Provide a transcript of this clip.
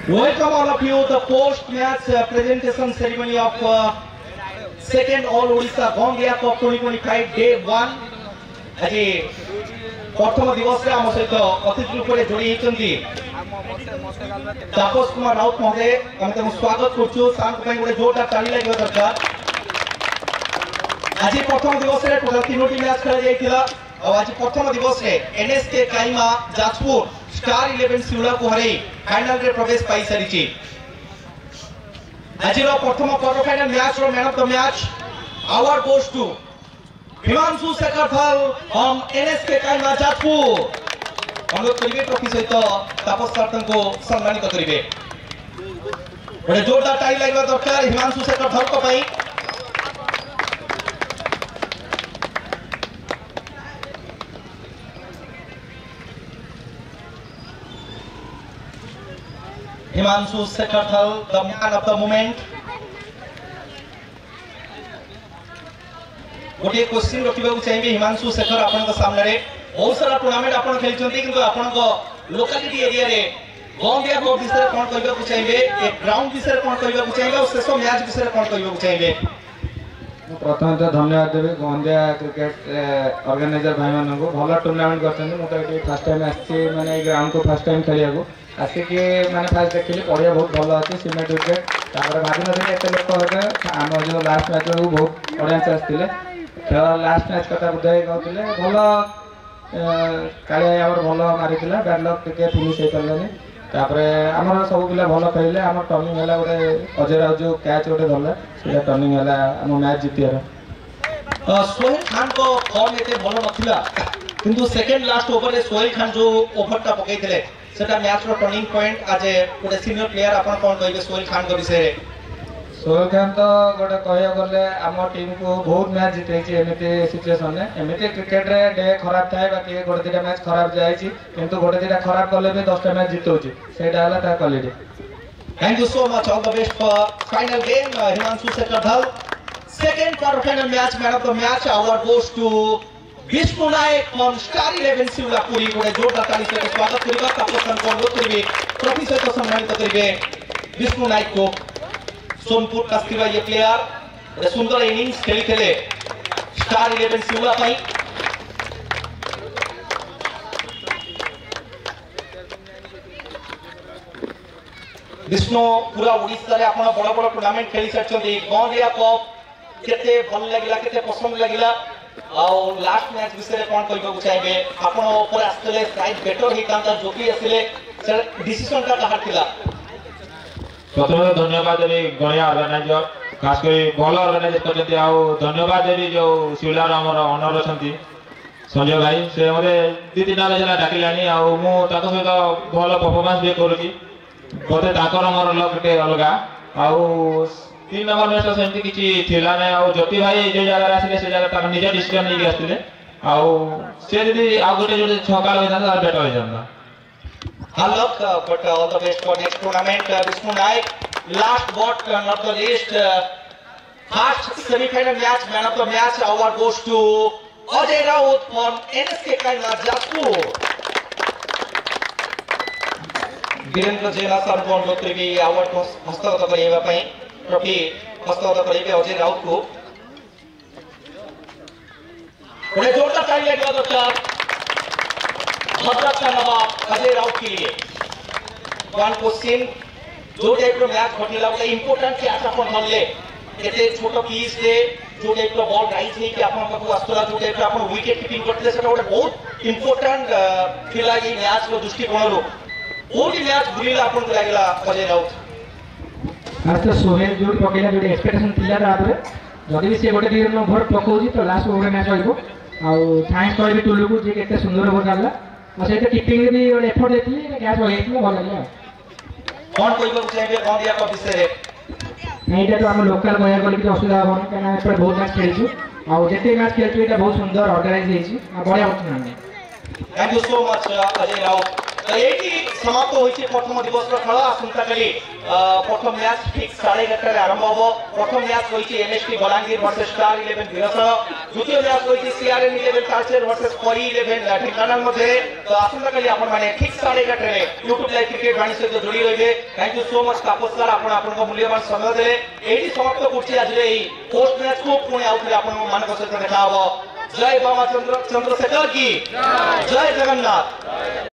Welcome all of you the post-match presentation ceremony of second All Odisha Gongea Cup 2025 Day 1. আজি প্রথম দিবসে আম সহিত অতিথি রূপে যোড়ি হয়েছেন তাপস কুমার রাউত মহোদয়। আমি তাকে স্বাগত করছু। সাংক গোটে জোরদার তালি লাগা দরকার। আজি প্রথম দিবসে টোটাল 3টি ম্যাচ খেলা যাইছিল। আজ প্রথম দিবসে এনএসকে কাইমা যাজপুর स्टार 11 सिउला को हरई फाइनल रे प्रवेश पाई सारिछि। आज प्रथम क्वार्टर फाइनल मैच रो man of the match award goes to Himanshu Shekhar from NSK Kaima Jajpur. अनुरोध करिवे ट्रॉफी सहित तापस सर को सम्मानित करिवे। बड़े जोरदार टाइल लागबा दरकार हिमांशु शेखर को पई। Himanshu Shekhar the man of the moment। गोटे क्वेश्चन रखिबा चाहिए हिमांशु शेखर आपन के सामने रे बहुत सारा टूर्नामेंट आपन खेलचंती किंतु आपन को लोकालिटी एरिया रे गंडिया कप विषय कोन कहबा को चाहिए ए ग्राउंड विषय कोन कहबा को चाहिए और शेष मैच विषय कोन कहबा को चाहिए। प्रथम तो धन्यवाद देबे गंडिया क्रिकेट ऑर्गेनाइजर भाई मानन को भलो टूर्नामेंट करछन। मु तो फर्स्ट टाइम आछि माने ए ग्राउंड को फर्स्ट टाइम खेलिया को आसिक मैंने फास्ट देखिए पड़िया बहुत भल अच्छे सीमेंट विकेट भावी नी एत लोक हे आम जो लास्ट मैच बहुत ऑडियंस आसते खेल लास्ट मैच कथा बुझे कहते भल कालिया भल मारी बैड लक टे फिनिश हो पारे आम सब पिला भल खेलिले आम टर्निंग है गोटे अजय राउत जो कैच गोटे धरला से टर्निंग है आम मैच जीतियार। सोहेल खान को फॉर्म एते भल नथिला किंतु सेकंड लास्ट ओवर रे सोहेल खान जो ओवरटा पकैथिले सेटा मैच रो टर्निंग पॉइंट। आज गोटे सीनियर प्लेयर आपन कोन कहबे सोहेल खान के विषय रे। सोहेल खान तो गोटे कहया गले आम टीम को बहुत मैच जितैछि एमिते सिचुएशन रे एमिते क्रिकेट रे डे खराब थाए बाकी गोटे दिटा मैच खराब जायछि किंतु गोटे दिटा खराब करले भी 10टा मैच जितौछि सेटा हला ता quality. Thank you so much all the best for final game Himanshu Shekhar. Second quarter final match man of the match award goes to Vishnu Nayak from star 11 Shivlapuri. गोटे जोरदार ताली से स्वागत करिबा तापसन को अनुरोध करिवे ट्रॉफी सहित सम्मानित करिवे विष्णु नायक को। सोनपुर कास्तिवा ये प्लेयर गोटे सुंदर इनिंग्स खेली खेले स्टार 11 शिवला पई। विष्णु पूरा ओडिसा रे आपण बड़ बड़ टूर्नामेंट खेली सारछंती। गंडिया कप केते भल लागिला केते पसंद लागिला और लास्ट मैच विषय कोन कहबा चाहिए आपण ऊपर आस्ते साइड बेटर ही कांता जो भी आसिले सर डिसीजन का कहार थिला। प्रथम धन्यवाद देबी गणिया ऑर्गेनाइजर खास कर बॉल ऑर्गेनाइजर करते आ धन्यवाद देबी जो शिवलार हमर ऑनर अछंती संजय भाई से मते दी तीन मैच डाकिलानी आ मु ताको सहित भलो परफॉर्मेंस भी करूची बोते ताकर हमर लकटे अलगा आ 3 नंबर मैच तो सेमती किछि थिला नै आ ज्योति भाई जे जगह आसिले से जगह तार निज डिसीजन नै आस्तिले आ से जदी आ गोटे जो छका लगे था बेटर हो जांदा। Good luck, but all the best for next tournament. Vishnu Naik, last but not the least, first semi-final match, man of the match award goes to Ajay Raut from NSK Kaima Jaipur. Virendra Jena sir को अनुरोध करिबे award को हस्तगत करिबा पई trophy हस्तगत करिबे अजय राउत को। बड़े जोरदार ताली लगेगा दर्शक भद्रक का नवाब अजय राउत के लिए। वन क्वेश्चन जो टाइप रो मैच घटिला गोटे इंपोर्टेंट के आशा अपन मनले एते छोटो पीस रे जो टाइप रो बॉल राइज नहीं कि अपन को आस्तला जो टाइप रो अपन विकेट कीपिंग करते सेटा गोटे बहुत इंपोर्टेंट थिला ये मैच रो दृष्टिकोण रो कोडी मैच बुलिला अपन को लागला अजय राउत। आज तो सोहेल जो पकेला जो एक्सपेक्टेशन थिला राबरे जदी भी से गोटे दिन ओवर पकोजी तो लास्ट ओवर मैच होइबो आ थैंक्स करबी टुलु को जे केते सुंदर ओवर डालला और से कीपिंग भी और एफर्ट देती है कैच हो गई भल लागला। कौन कहबो चाहिए गंडिया का विषय रे एटा तो हम लोकल कहया गली कि असुविधा होन केना पर बहुत मैच खेलछु और जेते मैच खेलछु एटा बहुत सुंदर ऑर्गेनाइज हेछि आ बढ़िया होछि। Thank you so much Ajay Raut. एटी समाप्त होइछि प्रथम दिवस रो खेल। आसंता कली प्रथम मैच ठीक 11:30 आरंभ होबो। प्रथम मैच होइछि एमएसटी बलांगीर वर्सेस स्टार 11 वीरस। द्वितीय मैच रही सीआरएन 11 तालचेर वर्सेस परी 11 ढेंकानाल मध्य तो आसंता काली आपण माने ठीक 11:30 रे यूट्यूब लाइव क्रिकेट वाणी सहित जोड़ी रहिबे thank you so much Tapas sir आपण आपन मूल्यवान समय देले एठी समाप्त करछि आज रे पोस्ट मैच को पुणे आउथले आपण मानक सहित देखा हबो जय बाबा चंद्रशेखर की जय जगन्नाथ।